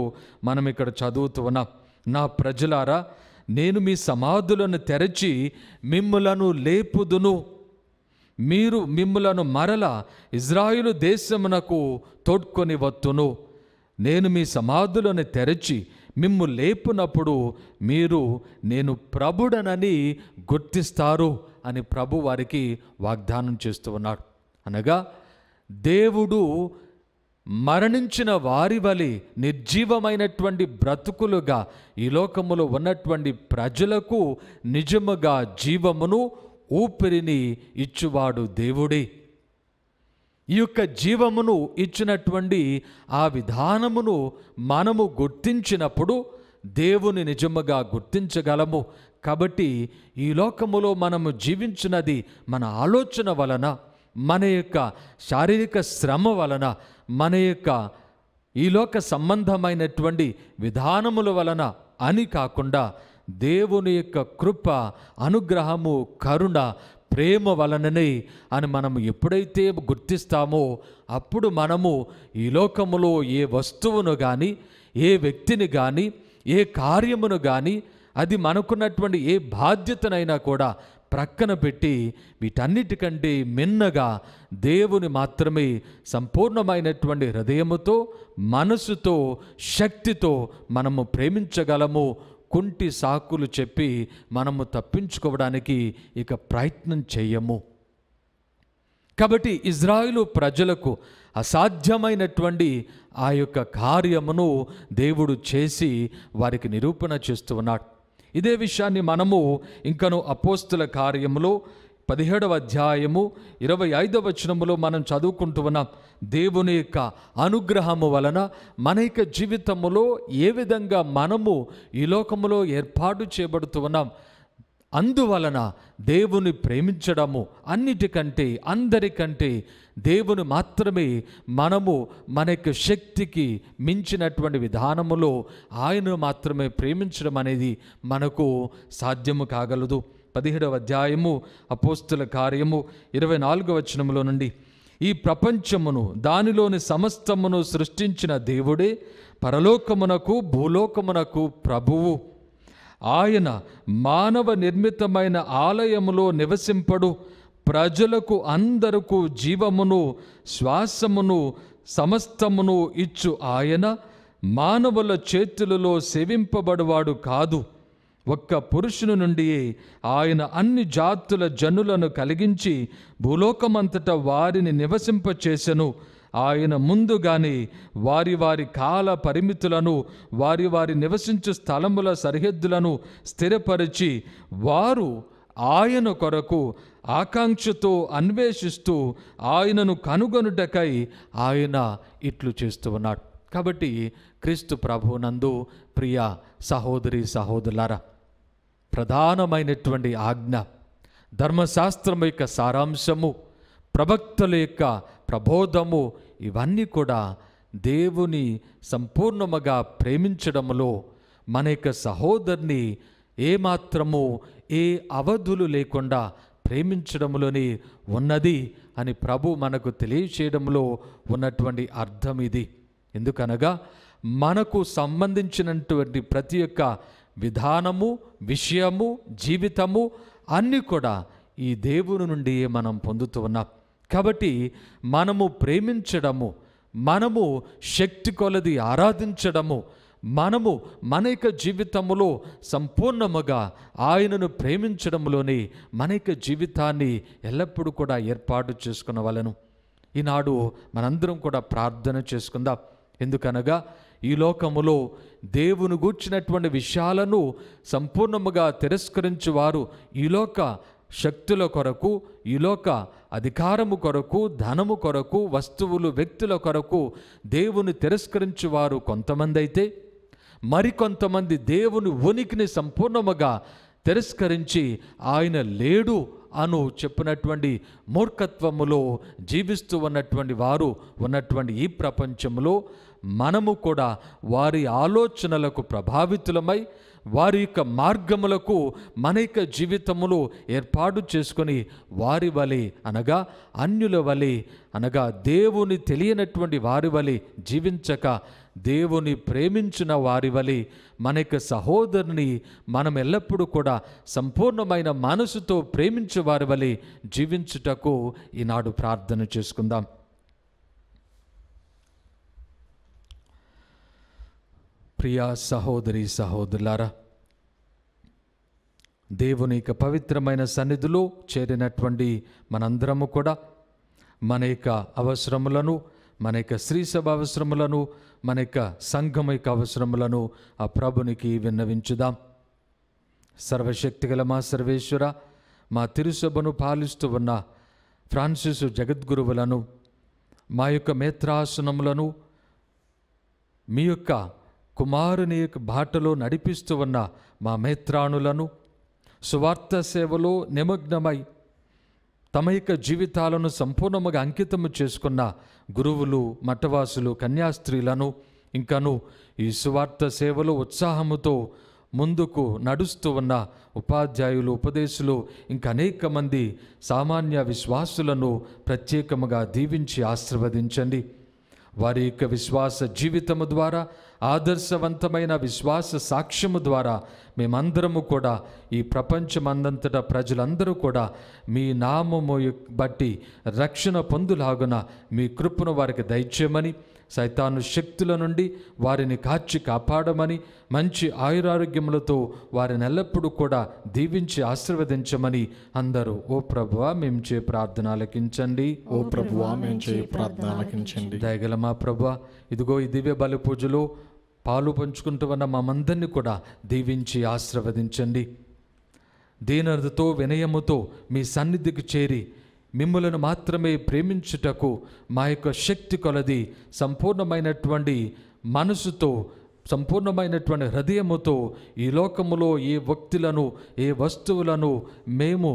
మనం ఇక్కడ చదువుతూ ఉన్నాం. నా ప్రజలారా, నేను మీ సమాధులను తెరచి మిమ్ములను లేపుదును, మీరు మిమ్ములను మరల ఇజ్రాయేలు దేశమునకు తోడ్కొని వత్తును, నేను మీ సమాధులను తెరచి మిమ్ము లేపునప్పుడు మీరు నేను ప్రభుడనని గుర్తిస్తారు అని ప్రభు వారికి వాగ్దానం చేస్తూ ఉన్నాడు. అనగా దేవుడు మరణించిన వారి వలె నిర్జీవమైనటువంటి బ్రతుకులుగా ఈ లోకములో ఉన్నటువంటి ప్రజలకు నిజముగా జీవమును ఊపిరిని ఇచ్చువాడు దేవుడే. ఈ యొక్క జీవమును ఇచ్చినటువంటి ఆ విధానమును మనము గుర్తించినప్పుడు దేవుని నిజముగా గుర్తించగలము. కాబట్టి ఈ లోకములో మనము జీవించినది మన ఆలోచన వలన, మన యొక్క శారీరక శ్రమ వలన, మన యొక్క ఈ లోక సంబంధమైనటువంటి విధానముల వలన అని కాకుండా దేవుని యొక్క కృప, అనుగ్రహము, కరుణ, ప్రేమ వలననే అని మనము ఎప్పుడైతే గుర్తిస్తామో అప్పుడు మనము ఈ లోకములో ఏ వస్తువును కానీ, ఏ వ్యక్తిని కానీ, ఏ కార్యమును కానీ, అది మనకున్నటువంటి ఏ బాధ్యతనైనా కూడా ప్రక్కన పెట్టి వీటన్నిటికంటే మిన్నగా దేవుని మాత్రమే సంపూర్ణమైనటువంటి హృదయముతో, మనసుతో, శక్తితో మనము ప్రేమించగలము. కుంటి సాకులు చెప్పి మనము తప్పించుకోవడానికి ఇక ప్రయత్నం చేయము. కాబట్టి ఇజ్రాయేలు ప్రజలకు అసాధ్యమైనటువంటి ఆ యొక్క కార్యమును దేవుడు చేసి వారికి నిరూపణ చేస్తూ ఉన్నాడు. ఇదే విషయాన్ని మనము ఇంకను అపోస్తుల కార్యములో 17వ అధ్యాయము 25వ వచనములో మనం చదువుకుంటూ ఉన్నాం. దేవుని యొక్క అనుగ్రహము వలన మన యొక్క జీవితములో ఏ విధంగా మనము ఈ లోకములో ఏర్పాటు చేయబడుతూ ఉన్నాం. అందువలన దేవుని ప్రేమించడము అన్నిటికంటే, అందరికంటే దేవుని మాత్రమే మనము మన యొక్క శక్తికి మించినటువంటి విధానములో ఆయనను మాత్రమే ప్రేమించడం అనేది మనకు సాధ్యము కాగలదు. 17వ అధ్యాయము అపోస్తుల కార్యము 24వ వచనములో నుండి, ఈ ప్రపంచమును దానిలోని సమస్తమును సృష్టించిన దేవుడే పరలోకమునకు భూలోకమునకు ప్రభువు. ఆయన మానవ నిర్మితమైన ఆలయములో నివసింపడు. ప్రజలకు అందరకు జీవమును, శ్వాసమును, సమస్తమును ఇచ్చు ఆయన మానవుల చేతులలో సేవింపబడువాడు కాదు. ఒక్క పురుషుని నుండి ఆయన అన్ని జాతుల జనులను కలిగించి భూలోకమంతటా వారిని నివసింపచేసెను. ఆయన ముందుగానే వారి వారి కాల పరిమితులను, వారి వారి నివసించు స్థలముల సరిహద్దులను స్థిరపరిచి, వారు ఆయన కొరకు ఆకాంక్షతో అన్వేషిస్తూ ఆయనను కనుగొనుటకై ఆయన ఇట్లు చేస్తూ ఉన్నాడు. కాబట్టి క్రీస్తు ప్రభువునందు ప్రియ సహోదరి సహోదరులారా, ప్రధానమైనటువంటి ఆజ్ఞ, ధర్మశాస్త్రం యొక్క సారాంశము, ప్రవక్తల యొక్క ప్రబోధము, ఇవన్నీ కూడా దేవుని సంపూర్ణముగా ప్రేమించడంలో, మన యొక్క సహోదరుని ఏమాత్రము ఏ అవధులు లేకుండా ప్రేమించడంలోనే ఉన్నది అని ప్రభు మనకు తెలియచేయడంలో ఉన్నటువంటి అర్థం ఇది. ఎందుకనగా మనకు సంబంధించినటువంటి ప్రతి ఒక్క విధానము, విషయము, జీవితము అన్నీ కూడా ఈ దేవుని నుండి మనం పొందుతూ ఉన్నాం. కాబట్టి మనము ప్రేమించడము, మనము శక్తి కొలది ఆరాధించడము, మనము మన యొక్క జీవితములో సంపూర్ణముగా ఆయనను ప్రేమించడంలోనే మన యొక్క జీవితాన్ని ఎల్లప్పుడూ కూడా ఏర్పాటు చేసుకునవలెను. ఈనాడు మనందరం కూడా ప్రార్థన చేసుకుందాం. ఎందుకనగా ఈ లోకములో దేవుని గూర్చినటువంటి విషయాలను సంపూర్ణముగా తిరస్కరించువారు ఈ లోక శక్తుల కొరకు, ఈ లోక అధికారము కొరకు, ధనము కొరకు, వస్తువులు, వ్యక్తుల కొరకు దేవుని తిరస్కరించువారు కొంతమంది అయితే, మరికొంతమంది దేవుని ఉనికిని సంపూర్ణముగా తిరస్కరించి ఆయన లేడు అను చెప్పినటువంటి మూర్ఖత్వములో జీవిస్తూ ఉన్నటువంటి వారు ఉన్నటువంటి ఈ ప్రపంచంలో మనము కూడా వారి ఆలోచనలకు ప్రభావితులమై వారి యొక్క మార్గములకు మన యొక్క జీవితములో ఏర్పాటు చేసుకొని వారి వలె అనగా అన్యుల వలె అనగా దేవుని తెలియనటువంటి వారి వలె జీవించక దేవుని ప్రేమించిన వారి వలె మన యొక్క సహోదరుని మనం ఎల్లప్పుడూ కూడా సంపూర్ణమైన మనసుతో ప్రేమించే వారి వలె జీవించుటకు ఈనాడు ప్రార్థన చేసుకుందాం. ప్రియా సహోదరి సహోదరులారా, దేవుని యొక్క పవిత్రమైన సన్నిధిలో చేరినటువంటి మనందరము కూడా మన యొక్క అవసరములను, మన యొక్క శ్రీసభ అవసరములను, మన యొక్క సంఘం యొక్క అవసరములను ఆ ప్రభునికి విన్నవించుదాం. సర్వశక్తిగల మా సర్వేశ్వర, మా తిరుసభను పాలిస్తూ ఉన్న ఫ్రాన్సిస్ జగద్గురువులను, మా యొక్క మేత్రాసనములను, మీ యొక్క కుమారుని యొక్క బాటలో నడిపిస్తూ ఉన్న మా మేత్రాణులను, సువార్త సేవలో నిమగ్నమై తమ యొక్క జీవితాలను సంపూర్ణముగా అంకితము చేసుకున్న గురువులు, మఠవాసులు, కన్యాస్త్రీలను, ఇంకను ఈ సువార్త సేవలో ఉత్సాహముతో ముందుకు నడుస్తూ ఉన్న ఉపాధ్యాయులు, ఉపదేశులు, ఇంకా అనేక మంది సామాన్య విశ్వాసులను ప్రత్యేకముగా దీవించి ఆశీర్వదించండి. వారి యొక్క విశ్వాస జీవితము ద్వారా, ఆదర్శవంతమైన విశ్వాస సాక్ష్యము ద్వారా మేమందరము కూడా, ఈ ప్రపంచమందంతటా ప్రజలందరూ కూడా మీ నామము బట్టి రక్షణ పొందులాగున మీ కృపను వారికి దయచేయమని, సైతాను శక్తుల నుండి వారిని కాచి కాపాడమని, మంచి ఆయురారోగ్యములతో వారిని ఎల్లప్పుడూ కూడా దీవించి ఆశీర్వదించమని అందరూ ఓ ప్రభువా మేము చే ప్రార్థన ఆలకించండి. ఓ ప్రభువా మేము చే ప్రార్థన ఆలకించండి. దయగల మా ప్రభువా, ఇదిగో ఈ దివ్య బలి పూజలో పాలు పంచుకుంటూ ఉన్న మమ్మందరినీ కూడా దీవించి ఆశీర్వదించండి. దీనతతో, వినయముతో మీ సన్నిధికి చేరి మిమ్ములను మాత్రమే ప్రేమించుటకు మా యొక్క శక్తి కొలది సంపూర్ణమైనటువంటి మనసుతో, సంపూర్ణమైనటువంటి హృదయముతో ఈ లోకములో ఏ వ్యక్తులను, ఏ వస్తువులను మేము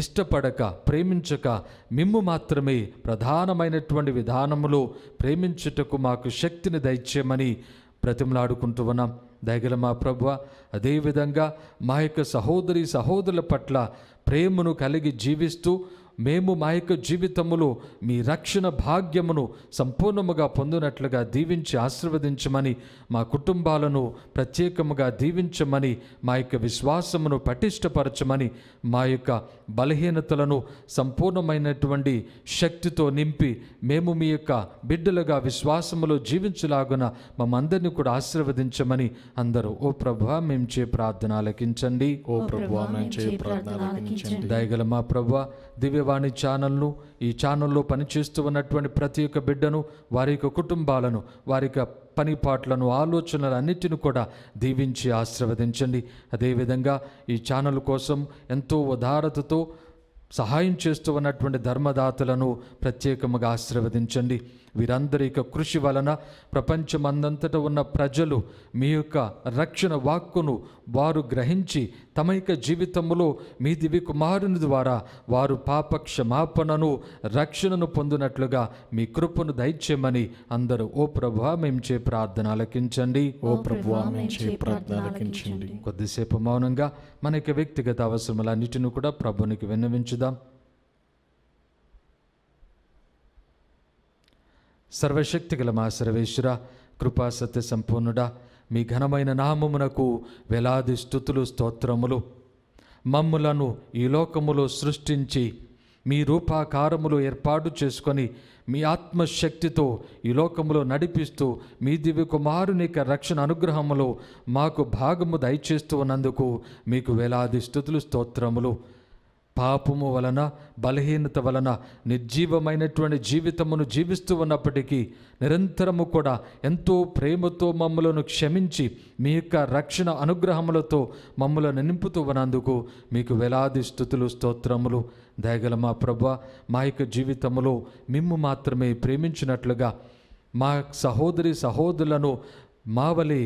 ఇష్టపడక, ప్రేమించక మిమ్ము మాత్రమే ప్రధానమైనటువంటి విధానములో ప్రేమించుటకు మాకు శక్తిని దయచేయమని బ్రతిమలాడుకుంటూ ఉన్నాం. దయగల మా ప్రభువా, అదేవిధంగా మా యొక్క సహోదరి సహోదరుల పట్ల ప్రేమను కలిగి జీవిస్తూ మేము మా యొక్క జీవితములో మీ రక్షణ భాగ్యమును సంపూర్ణముగా పొందినట్లుగా దీవించి ఆశీర్వదించమని, మా కుటుంబాలను ప్రత్యేకముగా దీవించమని, మా యొక్క విశ్వాసమును పటిష్టపరచమని, మా యొక్క బలహీనతలను సంపూర్ణమైనటువంటి శక్తితో నింపి మేము మీ యొక్క బిడ్డలుగా విశ్వాసములో జీవించలాగున మమ్మందరినీ కూడా ఆశీర్వదించమని అందరూ ఓ ప్రభువా మేము చే ప్రార్థన ఆలకించండి. ఓ ప్రభువా మేము చే ప్రార్థన ఆలకించండి. దయగల మా ప్రభువా, దివ్యవాణి ఛానల్ను, ఈ ఛానల్లో పనిచేస్తూ ఉన్నటువంటి ప్రతి ఒక్క బిడ్డను, వారి యొక్క కుటుంబాలను, వారి యొక్క పనిపాట్లను, ఆలోచనలు అన్నిటిని కూడా దీవించి ఆశీర్వదించండి. అదేవిధంగా ఈ ఛానల్ కోసం ఎంతో ఉదారతతో సహాయం చేస్తూ ఉన్నటువంటి ధర్మదాతలను ప్రత్యేకముగా ఆశీర్వదించండి. వీరందరి యొక్క కృషి వలన ప్రపంచమందంతటా ఉన్న ప్రజలు మీ యొక్క రక్షణ వాక్కును వారు గ్రహించి తమ యొక్క జీవితంలో మీ దివ్య కుమారుని ద్వారా వారు పాప క్షమాపణను, రక్షణను పొందినట్లుగా మీ కృపను దయచేయమని అందరూ ఓ ప్రభువా మేము చే ప్రార్థన ఆలకించండి. ఓ ప్రభువా మేము చే ప్రార్థన ఆలకించండి. కొద్దిసేపు మౌనంగా మన యొక్క వ్యక్తిగత అవసరములన్నిటిని కూడా ప్రభునికి విన్నవించుదాం. సర్వశక్తిగల మా సర్వేశ్వర, కృపా సత్య సంపూర్ణుడా, మీ ఘనమైన నామమునకు వేలాది స్తుతులు, స్తోత్రములు. మమ్ములను ఈ లోకములో సృష్టించి మీ రూపాకారములు ఏర్పాటు చేసుకొని మీ ఆత్మశక్తితో ఈ లోకములో నడిపిస్తూ మీ దివ్య కుమారుని యొక్క రక్షణ అనుగ్రహములో మాకు భాగము దయచేస్తూ ఉన్నందుకు మీకు వేలాది స్తుతులు, స్తోత్రములు. పాపము వలన, బలహీనత వలన నిర్జీవమైనటువంటి జీవితమును జీవిస్తూ ఉన్నప్పటికీ నిరంతరము కూడా ఎంతో ప్రేమతో మమ్మలను క్షమించి మీ యొక్క రక్షణ అనుగ్రహములతో మమ్మలను నింపుతూ ఉన్నందుకు మీకు వేలాది స్తుతులు, స్తోత్రములు. దయగల మా ప్రభువా, మా యొక్క జీవితములో మిమ్ము మాత్రమే ప్రేమించినట్లుగా మా సహోదరి సహోదరులను మా వలె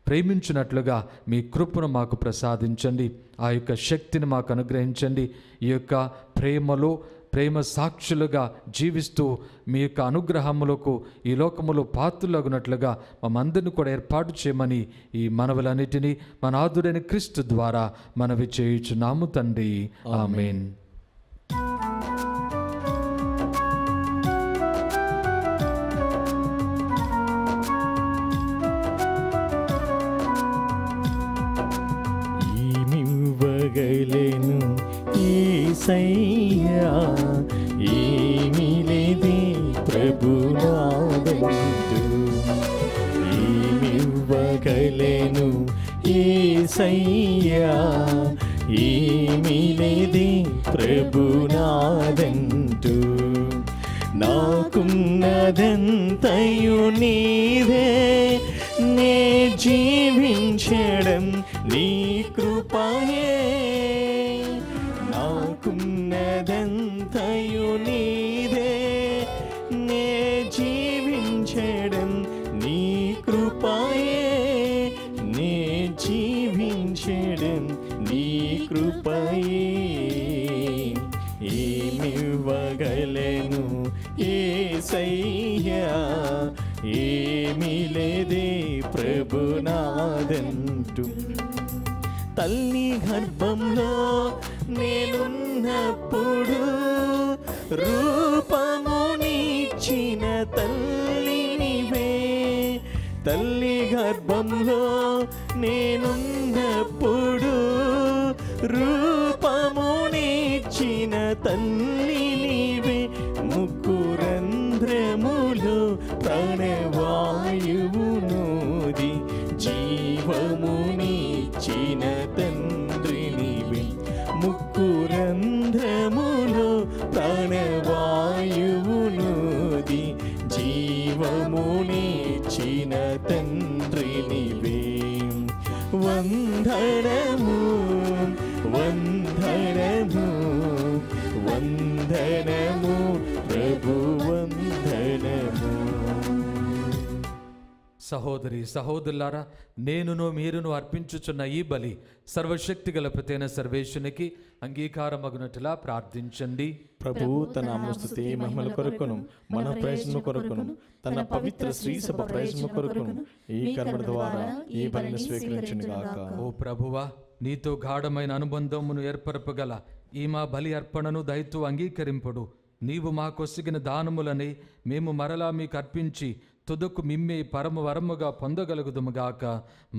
ప్రేమించినట్లుగా మీ కృపను మాకు ప్రసాదించండి. ఆ యొక్క శక్తిని మాకు అనుగ్రహించండి. ఈ యొక్క ప్రేమలో ప్రేమ సాక్షులుగా జీవిస్తూ మీ యొక్క అనుగ్రహములకు ఈ లోకములో పాత్రులగునట్లుగా మమ్మందరిని కూడా ఏర్పాటు చేయమని ఈ మనవులన్నిటినీ మన ఆదుడైన క్రీస్తు ద్వారా మనవి చేయుచున్నాము తండ్రి. ఆమేన్. గలేను యేసయ్యా, ఏమీ లేదే ప్రభునాదందు, ఏమివ్వగలను యేసయ్యా ఏమీ లేదే ప్రభునాదంటూ నాకున్నదంతయు నీదే నే జీవించడం నీ కృపయే నాకున్నదంతయు నీదే నే జీవించడం నీ కృపయే నే జీవించడం నీ కృపయే ఏమివ్వగలను యేసయ్యా ఏమీ లేదే ప్రభునాదంటూ తల్లి గర్భంలో నేనున్నప్పుడు రూపమునిచ్చిన తల్లినివే తల్లి గర్భంలో నేనున్నప్పుడు రూపమునిచ్చిన తల్లినివే ముక్కురంధ్రములో ప్రాణవాయువునోది జీవమునిచ్చిన తండ్రినివే ముక్కురంధ్రములో ప్రాణవాయువునోది జీవమునిచ్చిన తండ్రినివే వందనము వందనము వందనము ప్రభు వందనము. సహోదరి సహోదరులారా, నేనును మీరును అర్పించుచున్న ఈ బలి సర్వశక్తి గల ప్రతైన సర్వేశ్వనికి అంగీకారమగునట్లా ప్రార్థించండి. ప్రభువు తన స్తుతి మహిమల కొరకును మన ప్రయోజనం కొరకును తన పవిత్ర శ్రీ సభ ప్రయోజనం కొరకును ఈ కర్మ ద్వారా ఈ బలిని స్వీకరించునుగాక. ఓ ప్రభువా, నీతో గాఢమైన అనుబంధమును ఏర్పరపగల ఈ మా బలి అర్పణను దయతో అంగీకరింపుడు. నీవు మాకొసిగిన దానములని మేము మరలా మీకు అర్పించి తుదకు మిమ్మే పరమ వరముగా పొందగలుగుదుముగాక.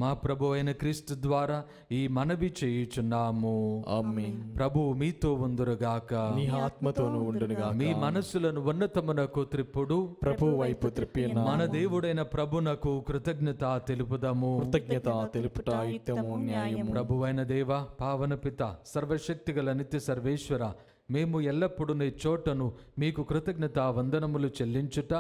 మా ప్రభు అయిన క్రీస్తు ద్వారా ఈ మనవి చేయుచున్నాము. ఆమేన్. ప్రభువు మీతో ఉందురుగాక, నీ ఆత్మతోను ఉండునుగాక. మీ మనస్సులను ఉన్నతమునకు త్రిప్పుడు ప్రభు వైపు త్రిప్పి మన దేవుడైన ప్రభునకు కృతజ్ఞత తెలుపుదాము. కృతజ్ఞత తెలుపుట యుక్తము న్యాయము. ప్రభువైన దేవ, పావన పిత, సర్వశక్తిగల నిత్య సర్వేశ్వర, మేము ఎల్లప్పుడూ నీ చోటను మీకు కృతజ్ఞత వందనములు చెల్లించుట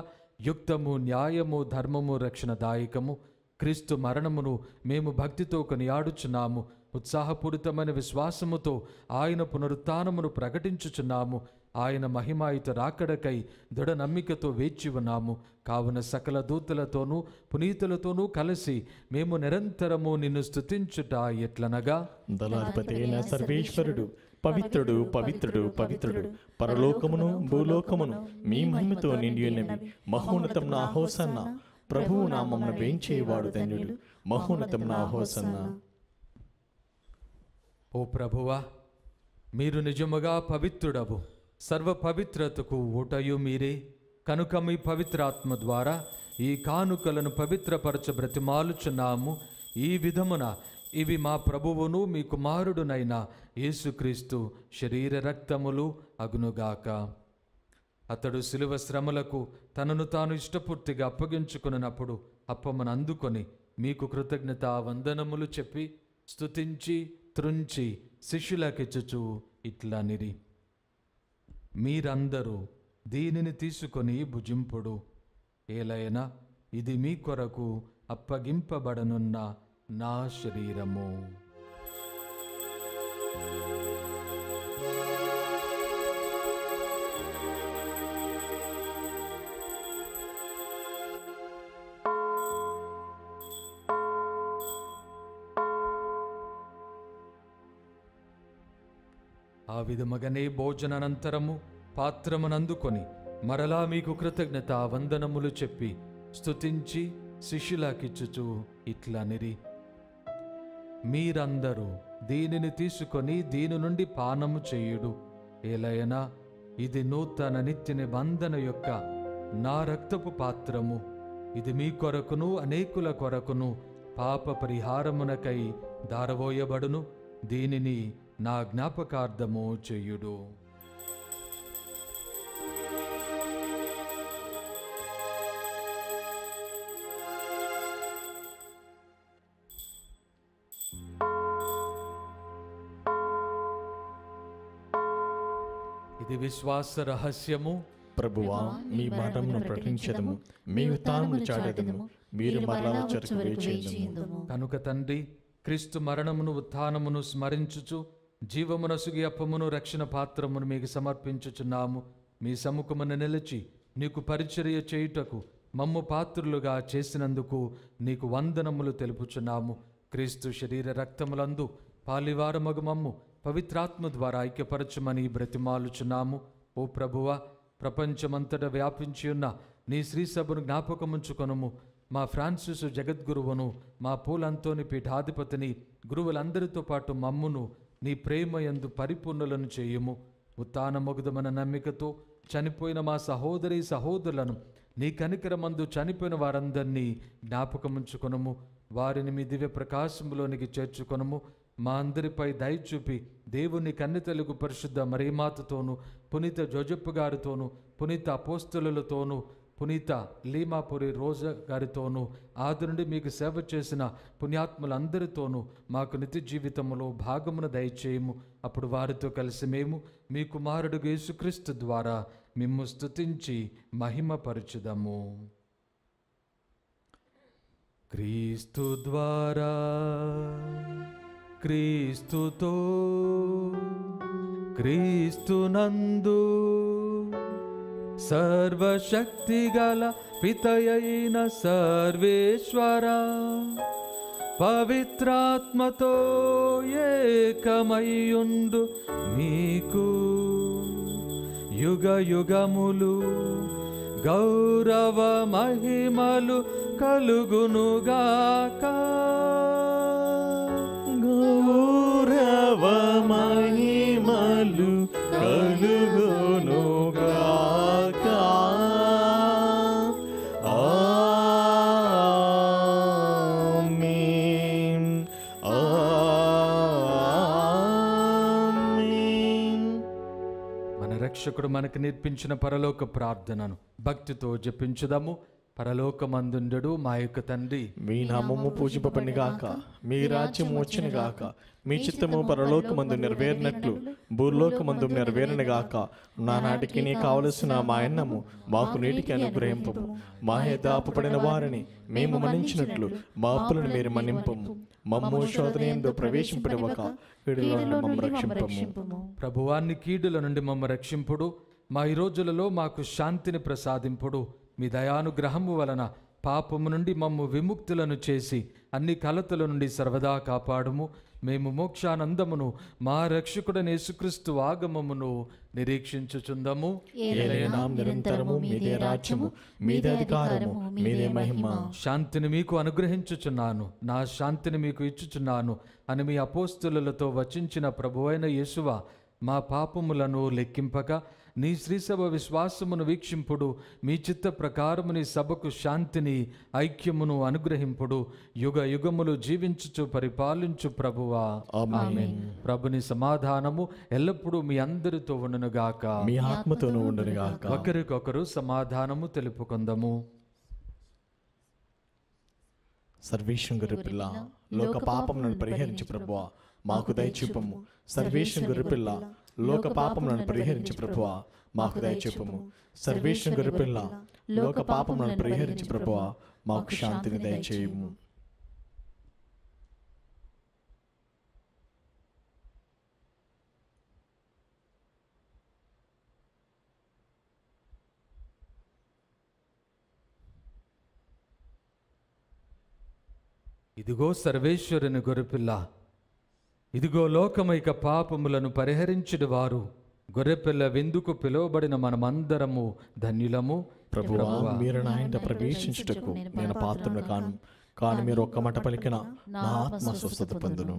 యుక్తము, న్యాయము, ధర్మము, రక్షణదాయకము. క్రీస్తు మరణమును మేము భక్తితో కొనియాడుచున్నాము. ఉత్సాహపూరితమైన విశ్వాసముతో ఆయన పునరుత్థానమును ప్రకటించుచున్నాము. ఆయన మహిమాయుత రాకడకై దృఢ నమ్మికతో వేచి ఉన్నాము. కావున సకల దూతలతోనూ పునీతులతోనూ కలిసి మేము నిరంతరము నిన్ను స్తుతించుట ఎట్లనగా, దళాధిపతి అయిన సర్వేశ్వరుడు పవిత్రుడు పవిత్రుడు పవిత్రుడు, పరలోకమును భూలోకమును మీ మహిమతో నిండి ఉన్నవి. మహోన్నతం నా హోసన్న, ప్రభువు నామమున వేంచేవాడు ధన్యుడు. మహోన్నతం నా హోసన్న. ఓ ప్రభువా, మీరు నిజముగా పవిత్రుడవు, సర్వ పవిత్రతకు ఊటయు మీరే. కనుక మీ పవిత్రాత్మ ద్వారా ఈ కానుకలను పవిత్రపరచ బ్రతిమాలుచున్నాము. ఈ విధమున ఇవి మా ప్రభువును మీ కుమారుడునైన యేసుక్రీస్తు శరీర రక్తములు అగునుగాక. అతడు శిలువ శ్రమలకు తనను తాను ఇష్టపూర్తిగా అప్పగించుకున్నప్పుడు అప్పమును అందుకొని మీకు కృతజ్ఞత వందనములు చెప్పి స్తుతించి త్రుంచి శిష్యులకిచ్చుచు ఇట్లనిరి, మీరందరూ దీనిని తీసుకొని భుజింపుడు. ఏలైనా ఇది మీ కొరకు అప్పగింపబడనున్న నా శరీరము. ఆ విధముగానే భోజనానంతరము పాత్రమునందుకొని మరలా మీకు కృతజ్ఞత వందనములు చెప్పి స్తుతించి శిష్యులకిచ్చుచు ఇట్లనిరి, మీరందరూ దీనిని తీసుకొని దీని నుండి పానము చేయుడు. ఏలయనా ఇది నూతన నిత్య నిబంధన యొక్క నా రక్తపు పాత్రము. ఇది మీ కొరకును అనేకుల కొరకును పాప పరిహారమునకై దారవోయబడును. దీనిని నా జ్ఞాపకార్థము చేయుడు. ఇది విశ్వాస రహస్యము. ప్రభువా, మీ మరణమును ప్రకటించెదము, మీ ఉత్థానమును చాటెదము, మీరు మరలా వచ్చుటకు వేచియుందుము. కనుక తండ్రి, క్రీస్తు మరణమును ఉత్థానమును స్మరించుచు జీవమునసుగి అప్పమును రక్షణ పాత్రమును మీకు సమర్పించుచున్నాము. మీ సముఖమున నిలిచి నీకు పరిచర్య చేయుటకు మమ్ము పాత్రులుగా చేసినందుకు నీకు వందనములు తెలుపుచున్నాము. క్రీస్తు శరీర రక్తములందు పాలివారమగు మమ్ము పవిత్రాత్మ ద్వారా ఐక్యపరచమని బ్రతిమాలుచున్నాము. ఓ ప్రభువా, ప్రపంచమంతటా వ్యాపించి ఉన్న నీ శ్రీసభను జ్ఞాపకముంచుకొనుము. మా ఫ్రాన్సిస్ జగద్గురువును, మా పూలంతోని పీఠాధిపతిని, గురువులందరితో పాటు మమ్మును నీ ప్రేమయందు పరిపూర్ణులను చేయుము. ఉత్థానమగుదమన నమ్మికతో చనిపోయిన మా సహోదరి సహోదరులను, నీ కనికరమందు చనిపోయిన వారందరినీ జ్ఞాపకముంచుకొనుము. వారిని మీ దివ్య ప్రకాశములోనికి చేర్చుకొనుము. మా అందరిపై దయ చూపి దేవుని కన్నితలుగు పరిశుద్ధ మరీమాతతోనూ, పునీత జోజప్ప గారితోనూ, పునీత అపోస్తలులతోనూ, పునీత లీమాపురి రోజా గారితోనూ, ఆది నుండి మీకు సేవ చేసిన పుణ్యాత్ములందరితోనూ మాకు నిత్య జీవితంలో భాగమును దయచేయము. అప్పుడు వారితో కలిసి మేము మీ కుమారుడు యేసుక్రీస్తు ద్వారా మిమ్ము స్తుతించి మహిమపరచుదము. క్రీస్తు ద్వారా, క్రీస్తుతో, క్రీస్తునందు సర్వశక్తిగల పితయైన సర్వేశ్వర పవిత్రాత్మతో ఏకమయ్యుండు మీకు యుగ యుగములు గౌరవ మహిమలు కలుగునుగాక. గౌరవ మహిమలు కలుగునుగాక. ఆమేన్, ఆమేన్. మన రక్షకుడు మనకు నేర్పించిన పరలోక ప్రార్థనను భక్తితో జపించుదాము. పరలోకమందుండు మా యొక్క తండ్రి, మీ నామము పూజింపబడిన గాక, మీ రాజ్యము వచ్చును గాక, మీ చిత్తము పరలోకమందు నెరవేరినట్లు భూలోకమందు నెరవేరును గాక. నానాటికి నీ కావలసిన మా అన్నము మాకు నేటికి అనుగ్రహింపము. మా హేతాపబడిన వారిని మేము మన్నించినట్లు మా అప్పులను మీరు మన్నింపము. మమ్ము శోధనయందు ప్రవేశింపనివ్వక కీడులో నుండి మమ్ము రక్షింపము. ప్రభువాన్ని కీడుల నుండి మమ్మ రక్షింపుడు. మా ఈ రోజులలో మాకు శాంతిని ప్రసాదింపుడు. మీ దయానుగ్రహము వలన పాపము నుండి మమ్ము విముక్తులను చేసి అన్ని కలతల నుండి సర్వదా కాపాడుము. మేము మోక్షానందమును మా రక్షకుడైన యేసుక్రీస్తు ఆగమమును నిరీక్షించుచుందము. ఏలైనా నిరంతరము మీదే రాజ్యము, మీదే అధికారము, మీదే మహిమ. శాంతిని మీకు అనుగ్రహించుచున్నాను, నా శాంతిని మీకు ఇచ్చుచున్నాను అని మీ అపోస్తలులతో వచించిన ప్రభువైన యేసువా, మా పాపములను లెక్కింపక నీ శ్రీసభ విశ్వాసమును వీక్షింపుడు. మీ చిత్త ప్రకారము నీ సభకు శాంతిని ఐక్యమును అనుగ్రహింపుడు. యుగ యుగములు జీవించుచు పరిపాలించు ప్రభువా, ఆమేన్. ప్రభుని సమాధానము ఎల్లప్పుడూ మీ అందరితో ఉండునుగాక, మీ ఆత్మతోనూ ఉండునుగాక. ఒకరికొకరు సమాధానము తెలుపుకొందము. సర్వేశ్వరం గొర్రెపిల్ల, లోక పాపములను పరిహరించు ప్రభువా, మాకు దయచూపము. సర్వేశ్వరం గొర్రెపిల్ల, లోక పాపములను పరిహరించు ప్రభువా, మాకు దయచూపము. సర్వేశ్వరం గొర్రెపిల్ల, లోక పాపములను పరిహరించు ప్రభువా, మాకు శాంతిని దయచేయము. ఇదిగో సర్వేశ్వరుని గొర్రెపిల్ల, ఇదిగో లోకమైక పాపములను పరిహరించుడు వారు. గొర్రెపిల్ల విందుకు పిలువబడిన మనమందరము ధన్యులము. ప్రభువా, మీరు నా ఇంట ప్రవేశించుటకు నేను పాత్రుడు కాను, కానీ మీరు ఒక్క మాట పలికిన నా ఆత్మ స్వస్థత పొందును.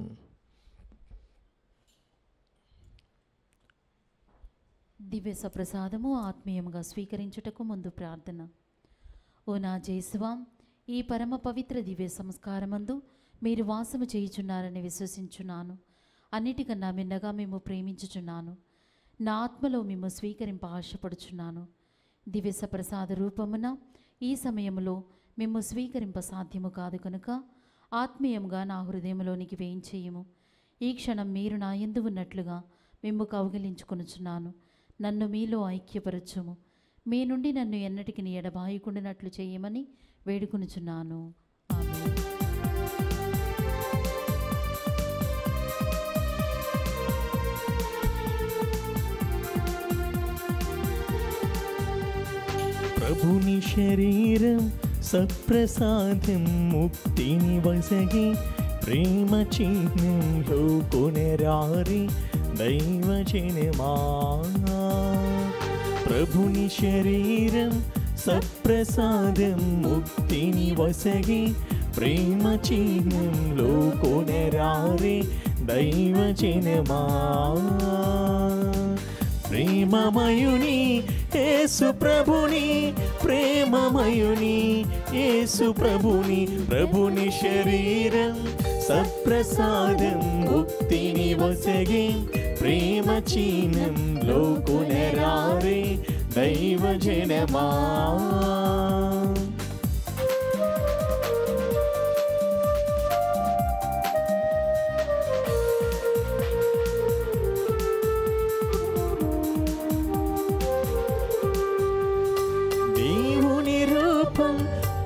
దివ్య సప్రసాదము ఆత్మీయముగా స్వీకరించుటకు ముందు ప్రార్థన. ఓ నా జేసువా, ఈ పరమ పవిత్ర దివ్య సంస్కారమందు మీరు వాసము చేయుచున్నారని విశ్వసించున్నాను. అన్నిటికన్నా మిన్నగా మేము ప్రేమించుచున్నాను. నా ఆత్మలో మేము స్వీకరింప ఆశపడుచున్నాను. దివ్య సప్రసాద రూపమున ఈ సమయంలో మేము స్వీకరింప సాధ్యము కాదు కనుక ఆత్మీయంగా నా హృదయంలోనికి వేయించేయము. ఈ క్షణం మీరు నా యందు ఉన్నట్లుగా మేము కౌగిలించుకొనుచున్నాను. నన్ను మీలో ఐక్యపరచుము. మీ నుండి నన్ను ఎన్నటికి ఎడబాయకుండానట్లు చేయమని వేడుకొనుచున్నాను. ఆమేన్. ప్రభుని శరీరం సప్రసాదం ముక్తిని వసగి ప్రేమ చిహ్నంలో కొనరారి దైవజనమా. ప్రభుని శరీరం సప్రసాదం ముక్తిని వసగి ప్రేమ చిహ్నంలో కొనరారి దైవజనమా. ప్రేమమయుని యేసు ప్రభుని, ప్రేమమయుని యేసు ప్రభుని, ప్రభుని శరీరం సప్రసాదం ముక్తిని వసగి ప్రేమ చిహ్నంలో కొనరారే దైవజనమా.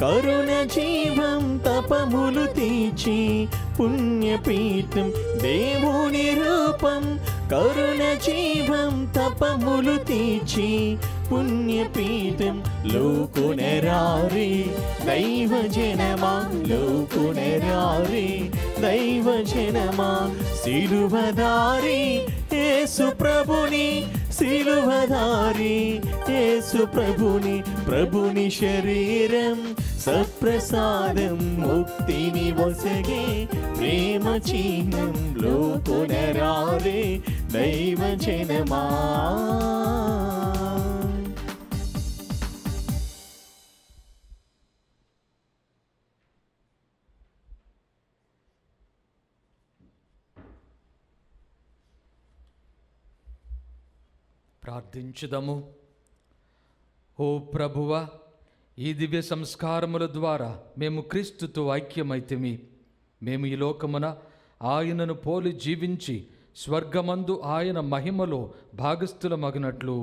కరుణ జీవం తపములు తీర్చి పుణ్యపీఠం, దేవుని రూపం కరుణ జీవం తపములు తీర్చి పుణ్యపీఠం లోకునరారే దైవజనమా, లోకునరారే దైవజనమా. సిలువదారి యేసు ప్రభుని, సిలువదారి యేసు ప్రభుని, ప్రభుని శరీరం సప్రసాదం ముక్తిని వసగే ప్రేమ చిహ్నంలో కొనరారే దైవజనమా. ప్రార్థించుదము. ఓ ప్రభువా, ఈ దివ్య సంస్కారముల ద్వారా మేము క్రీస్తుతో ఐక్యమైతిమి. మేము ఈ లోకమున ఆయనను పోలి జీవించి స్వర్గమందు ఆయన మహిమలో భాగస్థులమగినట్లు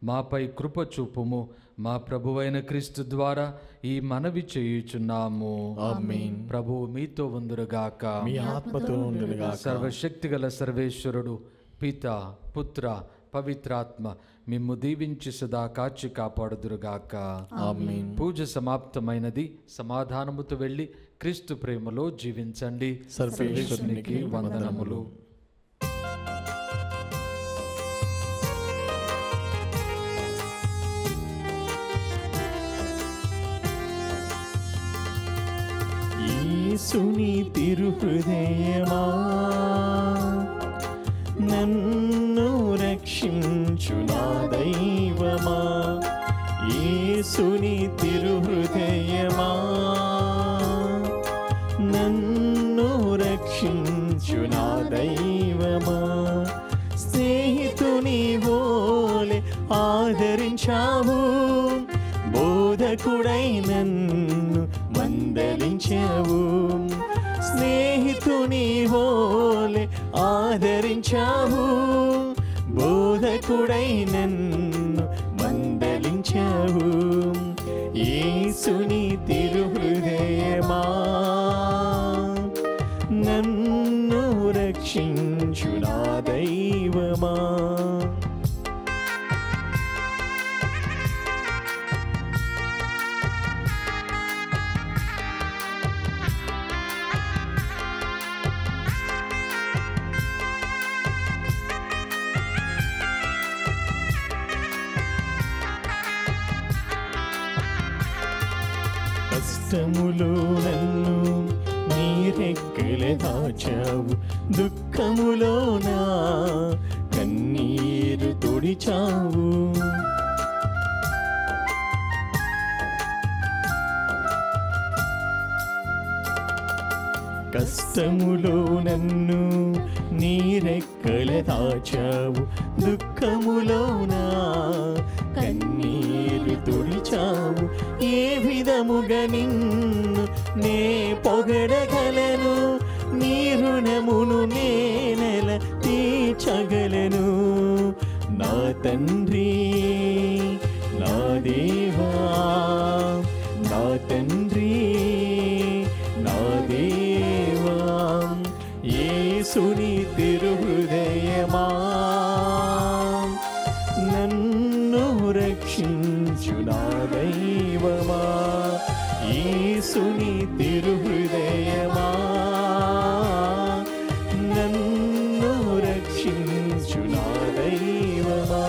మాపై కృప చూపుము. మా ప్రభువైన క్రీస్తు ద్వారా ఈ మనవి చేయుచున్నాము. ఆమేన్. ప్రభువు మీతో ఉందురుగాక. మీ ఆత్మతో ఉండునుగాక. సర్వశక్తిగల సర్వేశ్వరుడు పిత పుత్ర పవిత్రాత్మ మిమ్ము దీవించి సదా కాచి కాపాడుదురుగాక. ఆమేన్. పూజ సమాప్తమైనది. సమాధానముతో వెళ్ళి క్రీస్తు ప్రేమలో జీవించండి. సర్వేశ్వరునికి వందనములు. యేసుని తిరుహృదయమా, నన్ను రక్షించు నా దైవమా. యేసుని తిరుహృదయమా, నన్ను రక్షించు నా దైవమా. స్నేహితుని వోలే ఆదరించావు, బోధకుడై నన్ను మందలించావు. స్నేహితుని వోలే ఆదరించావు, బోధకుడై నన్ను మందలించావు. యేసుని తిరుహృదయమా, నన్ను రక్షించు నా దైవమా. కష్టములో నన్ను నీ రెక్కల దాచావు, దుఃఖములో నా కన్నీరు తుడిచావు. కష్టములో నన్ను నీ రెక్కల దాచావు, దుఃఖములో నా కన్నీరు తుడిచావు. ఏ విధముగా నిన్ను నే పొగడగలను, నీ రుణమును నేనెల తీర్చగలను. నా తండ్రి యేసుని తిరుహృదయమా నన్ను రక్షించు నా దైవమా యేసుని తిరుహృదయమా నన్ను రక్షించు నా దైవమా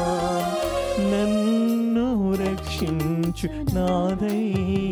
నన్ను రక్షించు నా దైవమా